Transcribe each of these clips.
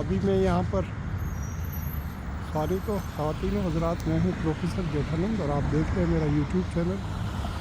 अभी मैं यहाँ पर सारी तो ख़वातीन हज़रात, मैं हूँ प्रोफेसर जेठानंद और आप देख रहे हैं मेरा यूट्यूब चैनल।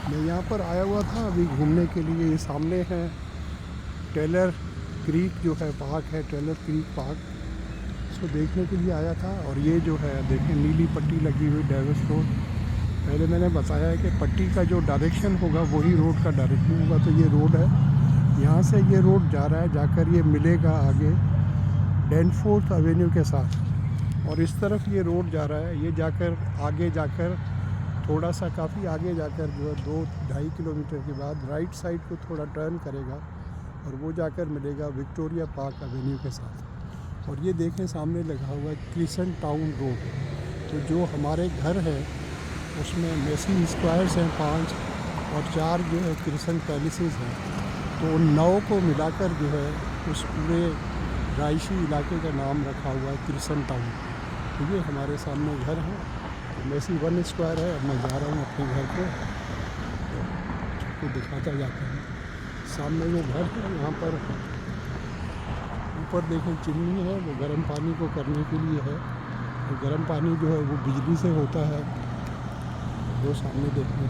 मैं यहाँ पर आया हुआ था अभी घूमने के लिए। ये सामने है टेलर क्रीक जो है पार्क है, टेलर क्रीक पार्क, इसको देखने के लिए आया था। और ये जो है देखें नीली पट्टी लगी हुई डेविस रोड। पहले मैंने बताया है कि पट्टी का जो डायरेक्शन होगा वही रोड का डायरेक्शन होगा। तो ये रोड है, यहाँ से ये रोड जा रहा है, जाकर ये मिलेगा आगे डैनफोर्थ एवेन्यू के साथ। और इस तरफ ये रोड जा रहा है, ये जाकर आगे जाकर थोड़ा सा काफ़ी आगे जाकर जो है 2-2.5 किलोमीटर के बाद राइट साइड को थोड़ा टर्न करेगा और वो जाकर मिलेगा विक्टोरिया पार्क एवेन्यू के साथ। और ये देखें सामने लगा हुआ है क्रिसेंट टाउन रोड। तो जो हमारे घर है उसमें मेसी स्क्वायर्स हैं 5 और 4 जो है क्रिसेंट पैलेसेस हैं। तो उन 9 को मिलाकर जो है उस पूरे रायशी इलाके का नाम रखा हुआ है क्रिसेंट टाउन। तो ये हमारे सामने घर है, तो मेसी 1 स्क्वायर है। अब मैं जा रहा हूँ अपने घर को, आपको दिखाता जाता हूँ। सामने वो घर है, यहाँ पर ऊपर देखें चिमनी है, वो गर्म पानी को करने के लिए है। तो गर्म पानी जो है वो बिजली से होता है। वो सामने देखें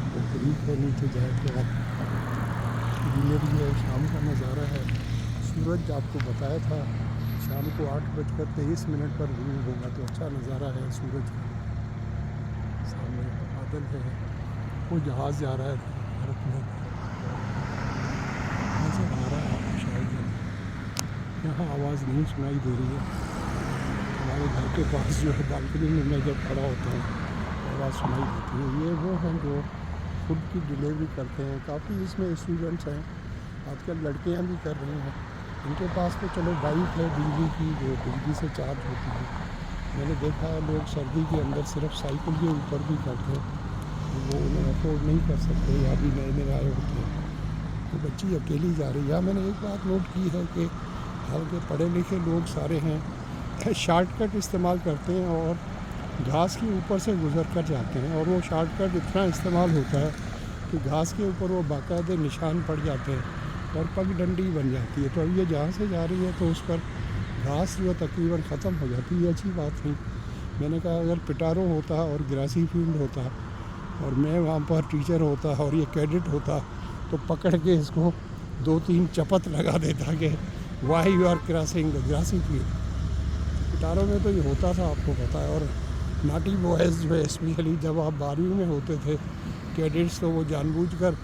वो क्रीक है, नीचे जाए तो आप ग्रीनरी है, शाम का नज़ारा है। सूरज आपको बताया था शाम को 8:23 पर गुरूब होगा, तो अच्छा नज़ारा है सूरज का। सामने बादल है, वो जहाज़ जा रहा है भारत में, नज़र आ रहा है आपको शायद। यहाँ आवाज़ नहीं सुनाई दे रही है। हमारे घर के पास जो है बालकनी में मैं जब खड़ा होता हूँ आवाज़ सुनाई देती है। ये वो हैं जो फूड की डिलीवरी करते हैं। काफ़ी इसमें स्टूडेंट्स हैं, आजकल लड़कियाँ भी कर रही हैं। इनके पास तो चलो बाइक है बिजली की, जो बिजली से चार्ज होती है। मैंने देखा है लोग सर्दी के अंदर सिर्फ साइकिल के ऊपर भी करते हैं, वो उन्हें अफोर्ड नहीं कर सकते या भी नए नए आए होते हैं। तो बच्ची अकेली जा रही है। मैंने एक बात नोट की है कि हालांकि पढ़े लिखे लोग सारे हैं शॉर्टकट इस्तेमाल करते हैं और घास के ऊपर से गुजर कर जाते हैं। और वो शॉर्टकट इतना इस्तेमाल होता है कि घास के ऊपर वो बाकायदे निशान पड़ जाते हैं और पगडंडी बन जाती है। तो अब ये जहाँ से जा रही है तो उस पर घास जो तकरीबन ख़त्म हो जाती है। ये अच्छी बात नहीं। मैंने कहा अगर पिटारो होता और ग्रासी फील्ड होता और मैं वहाँ पर टीचर होता और ये कैडेट होता तो पकड़ के इसको 2-3 चपत लगा देता कि why you are crossing the grassy field. पिटारो में तो ये होता था, आपको पता है। और नाटी बॉयज़ जो है स्पेशली जब आप 12वीं में होते थे कैडेट्स, तो वो जानबूझकर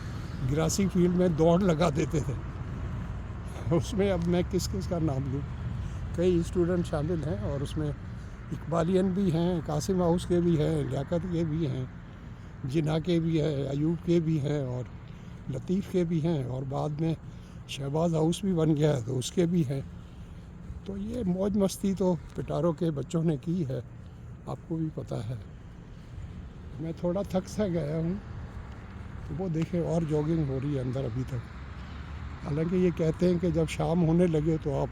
ग्रासी फील्ड में दौड़ लगा देते थे। उसमें अब मैं किस किस का नाम लूँ, कई स्टूडेंट शामिल हैं और उसमें इकबालियन भी हैं, कासिम हाउस के भी हैं, लियाकत के भी हैं, जिना के भी हैं, अयूब के भी हैं और लतीफ़ के भी हैं। और बाद में शहबाज हाउस भी बन गया है तो उसके भी हैं। तो ये मौज मस्ती तो पिटारो के बच्चों ने की है, आपको भी पता है। मैं थोड़ा थक सा गया हूँ, तो वो देखें और जॉगिंग हो रही है अंदर अभी तक। हालांकि ये कहते हैं कि जब शाम होने लगे तो आप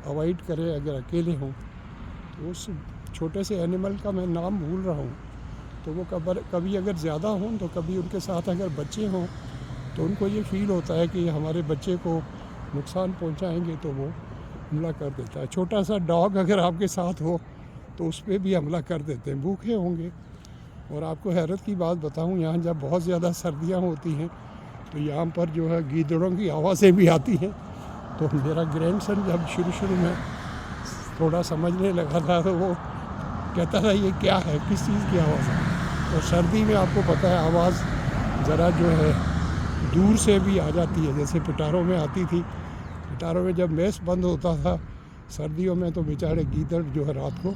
अवॉइड करें अगर अकेले हों। तो उस छोटे से एनिमल का मैं नाम भूल रहा हूँ, तो वो कभी अगर ज़्यादा हों तो कभी उनके साथ अगर बच्चे हों तो उनको ये फ़ील होता है कि हमारे बच्चे को नुकसान पहुँचाएँगे, तो वो हमला कर देता है। छोटा सा डॉग अगर आपके साथ हो तो उस पर भी हमला कर देते हैं, भूखे होंगे। और आपको हैरत की बात बताऊं, यहाँ जब बहुत ज़्यादा सर्दियाँ होती हैं तो यहाँ पर जो है गीदड़ों की आवाज़ें भी आती हैं। तो मेरा ग्रैंडसन जब शुरू में थोड़ा समझने लगा था तो वो कहता था ये क्या है, किस चीज़ की आवाज़ है। तो सर्दी में आपको पता है आवाज़ ज़रा जो है दूर से भी आ जाती है, जैसे पिटारो में आती थी। पिटारो में जब मेस बंद होता था सर्दियों में तो बेचारे गीदड़ जो है रात को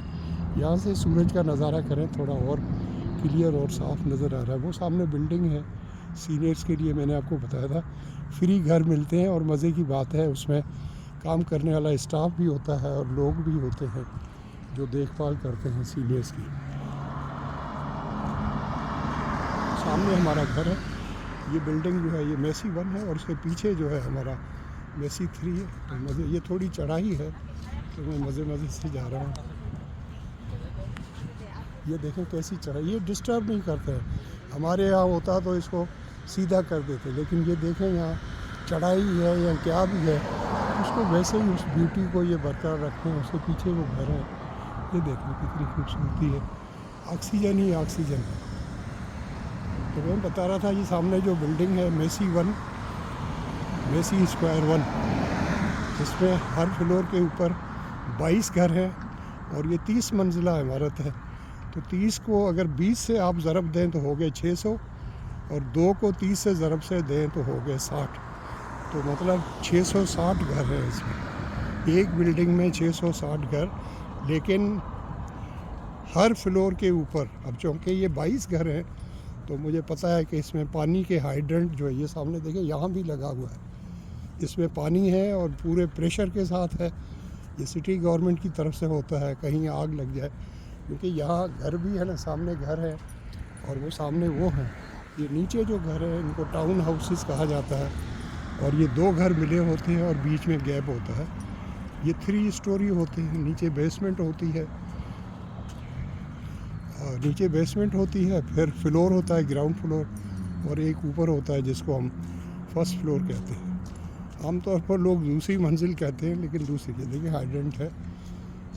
यहाँ से सूरज का नज़ारा करें, थोड़ा और क्लियर और साफ़ नज़र आ रहा है। वो सामने बिल्डिंग है सीनियर्स के लिए, मैंने आपको बताया था फ्री घर मिलते हैं। और मज़े की बात है उसमें काम करने वाला स्टाफ भी होता है और लोग भी होते हैं जो देखभाल करते हैं सीनियर्स की। सामने हमारा घर है, ये बिल्डिंग जो है ये मेसी 1 है और उसके पीछे जो है हमारा मेसी 3 है। तो मज़े, ये थोड़ी चढ़ाई है तो मैं मज़े से जा रहा हूँ। ये देखें कैसी चढ़ाई, ये डिस्टर्ब नहीं करते हैं। हमारे यहाँ होता तो इसको सीधा कर देते, लेकिन ये देखें यहाँ चढ़ाई है या क्या भी है, उसको वैसे ही उस ब्यूटी को ये बरकरार रखें। उसके पीछे वो घर है, ये देखें कितनी खूबसूरती है, ऑक्सीजन ही ऑक्सीजन है। तो मैं बता रहा था ये सामने जो बिल्डिंग है मेसी स्क्वायर 1, इसमें हर फ्लोर के ऊपर 22 घर हैं और ये 30 मंजिला इमारत है। तो 30 को अगर 20 से आप ज़रब दें तो हो गए 600 और 2 को 30 से ज़रब से दें तो हो गए 60। तो मतलब 660 घर हैं इसमें, एक बिल्डिंग में 660 घर। लेकिन हर फ्लोर के ऊपर, अब चूँकि ये 22 घर हैं तो मुझे पता है कि इसमें पानी के हाइड्रेंट जो है, ये सामने देखें यहाँ भी लगा हुआ है, इसमें पानी है और पूरे प्रेशर के साथ है। ये सिटी गवर्नमेंट की तरफ से होता है, कहीं आग लग जाए, क्योंकि यहाँ घर भी है ना, सामने घर है और वो सामने वो हैं। ये नीचे जो घर है इनको टाउन हाउसेस कहा जाता है और ये 2 घर मिले होते हैं और बीच में गैप होता है। ये 3 स्टोरी होते हैं, नीचे बेसमेंट होती है, नीचे बेसमेंट होती है, फिर फ्लोर होता है ग्राउंड फ्लोर और एक ऊपर होता है जिसको हम फर्स्ट फ्लोर कहते हैं। आमतौर पर लोग दूसरी मंजिल कहते हैं, लेकिन दूसरी, देखिए हाइड्रेंट है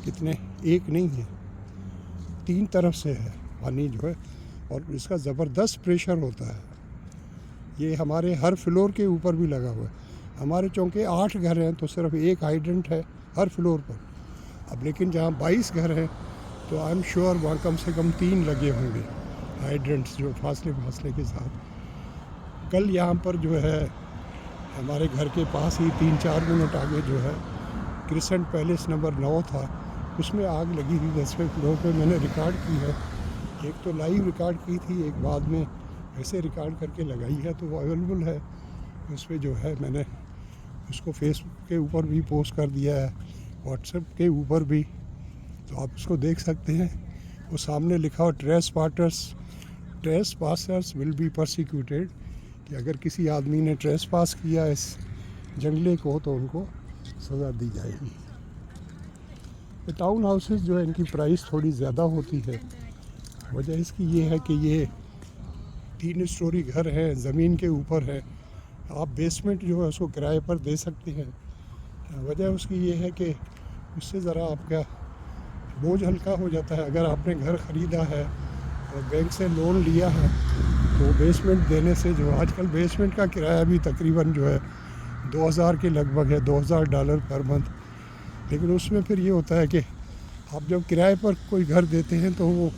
कितने, एक नहीं है, 3 तरफ से है पानी जो है और इसका ज़बरदस्त प्रेशर होता है। ये हमारे हर फ्लोर के ऊपर भी लगा हुआ है। हमारे चूँकि 8 घर हैं तो सिर्फ एक हाइड्रेंट है हर फ्लोर पर। अब लेकिन जहाँ 22 घर हैं तो आई एम श्योर वहाँ कम से कम 3 लगे होंगे हाइड्रेंट्स, जो फासले के साथ। कल यहाँ पर जो है हमारे घर के पास ही 3-4 मिनट आगे जो है क्रिसेंट पैलेस नंबर 9 था, उसमें आग लगी थी 10वें फ्लोर पे। मैंने रिकॉर्ड की है, एक तो लाइव रिकॉर्ड की थी, एक बाद में ऐसे रिकॉर्ड करके लगाई है, तो वो अवेलेबल है उस पर जो है। मैंने उसको फेसबुक के ऊपर भी पोस्ट कर दिया है, व्हाट्सएप के ऊपर भी, तो आप उसको देख सकते हैं। वो सामने लिखा हो trace passers will be persecuted, कि अगर किसी आदमी ने ट्रेस पास किया इस जंगले को तो उनको सज़ा दी जाएगी। ये टाउन हाउसेस जो है इनकी प्राइस थोड़ी ज़्यादा होती है। वजह इसकी ये है कि ये 3 स्टोरी घर है, ज़मीन के ऊपर है, आप बेसमेंट जो है उसको किराए पर दे सकते हैं। वजह उसकी ये है कि उससे ज़रा आपका बोझ हल्का हो जाता है। अगर आपने घर ख़रीदा है और बैंक से लोन लिया है तो बेसमेंट देने से जो आजकल बेसमेंट का किराया भी तकरीबन जो है 2000 के लगभग है, $2000 पर मंथ। लेकिन उसमें फिर ये होता है कि आप जब किराए पर कोई घर देते हैं तो वो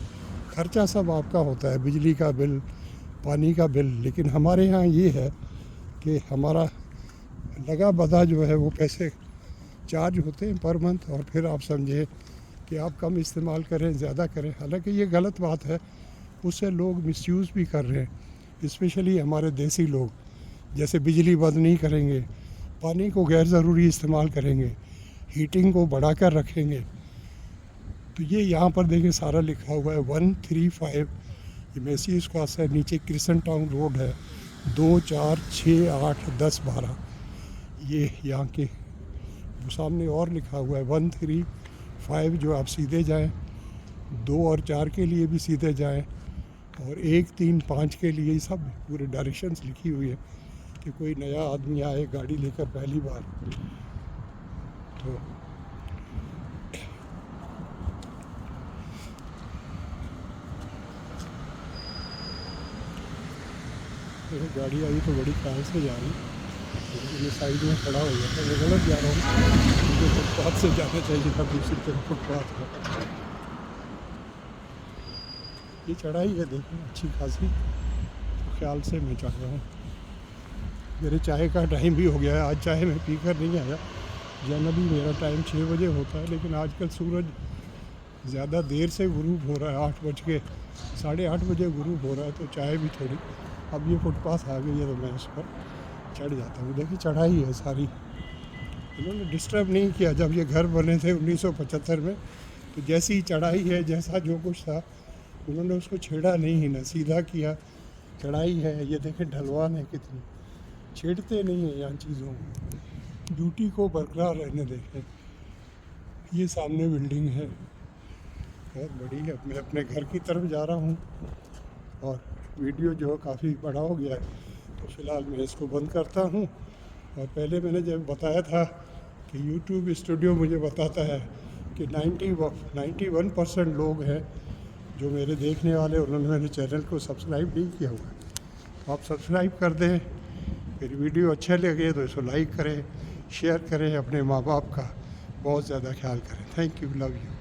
खर्चा सब आपका होता है, बिजली का बिल, पानी का बिल। लेकिन हमारे यहाँ ये है कि हमारा लगा बधा जो है वो पैसे चार्ज होते हैं पर मंथ, और फिर आप समझे कि आप कम इस्तेमाल करें, ज़्यादा करें। हालांकि ये गलत बात है, उससे लोग मिसयूज़ भी कर रहे हैं, स्पेशली हमारे देसी लोग। जैसे बिजली बंद नहीं करेंगे, पानी को गैर ज़रूरी इस्तेमाल करेंगे, हीटिंग को बढ़ाकर रखेंगे। तो ये यहाँ पर देखें सारा लिखा हुआ है 135, ये मेसी स्क्वायर है, नीचे क्रिसेंट टाउन रोड है, 2, 4, 6, 8, 10, 12। ये यहाँ के सामने और लिखा हुआ है 135, जो आप सीधे जाएं, 2 और 4 के लिए भी सीधे जाएं, और 1, 3, 5 के लिए सब पूरे डायरेक्शंस लिखी हुई है कि कोई नया आदमी आए गाड़ी लेकर पहली बार तो गाड़ी आई तो बड़ी कार से जा रही, मैं साइड में खड़ा हो गया था, मैं गलत जा रहा हूँ, मुझे फुटपाथ से जाना चाहिए था, दूसरी तरफ फुटपाथ है। ये चढ़ाई है देखिए अच्छी खासी, तो ख्याल से मैं चढ़ रहा हूँ। मेरे चाय का टाइम भी हो गया है, आज चाय मैं पी कर नहीं आया। जनरली मेरा टाइम 6 बजे होता है, लेकिन आजकल सूरज ज़्यादा देर से गुरूब हो रहा है, 8:08 बजे गुरूब हो रहा है, तो चाय भी थोड़ी। अब ये फुटपाथ आ गई है तो मैं इस पर चढ़ जाता हूँ। देखिए चढ़ाई है सारी, इन्होंने डिस्टर्ब नहीं किया। जब ये घर बने थे 1975 में, तो जैसी ही चढ़ाई है, जैसा जो कुछ था उन्होंने उसको छेड़ा नहीं, ना सीधा किया। चढ़ाई है, ये देखें ढलवान है कितनी, छेड़ते नहीं है यहाँ चीज़ों को, ड्यूटी को बरकरार रहने देखें। ये सामने बिल्डिंग है बहुत बड़ी है। मैं अपने घर की तरफ जा रहा हूँ और वीडियो जो है काफ़ी बड़ा हो गया है, तो फ़िलहाल मैं इसको बंद करता हूँ। और पहले मैंने जब बताया था कि यूट्यूब स्टूडियो मुझे बताता है कि 91% लोग हैं जो मेरे देखने वाले, उन्होंने मेरे चैनल को सब्सक्राइब नहीं किया हुआ है। आप सब्सक्राइब कर दें, फिर वीडियो अच्छा लगे तो इसको लाइक करें, शेयर करें, अपने माँ बाप का बहुत ज़्यादा ख्याल करें। Thank you, love you.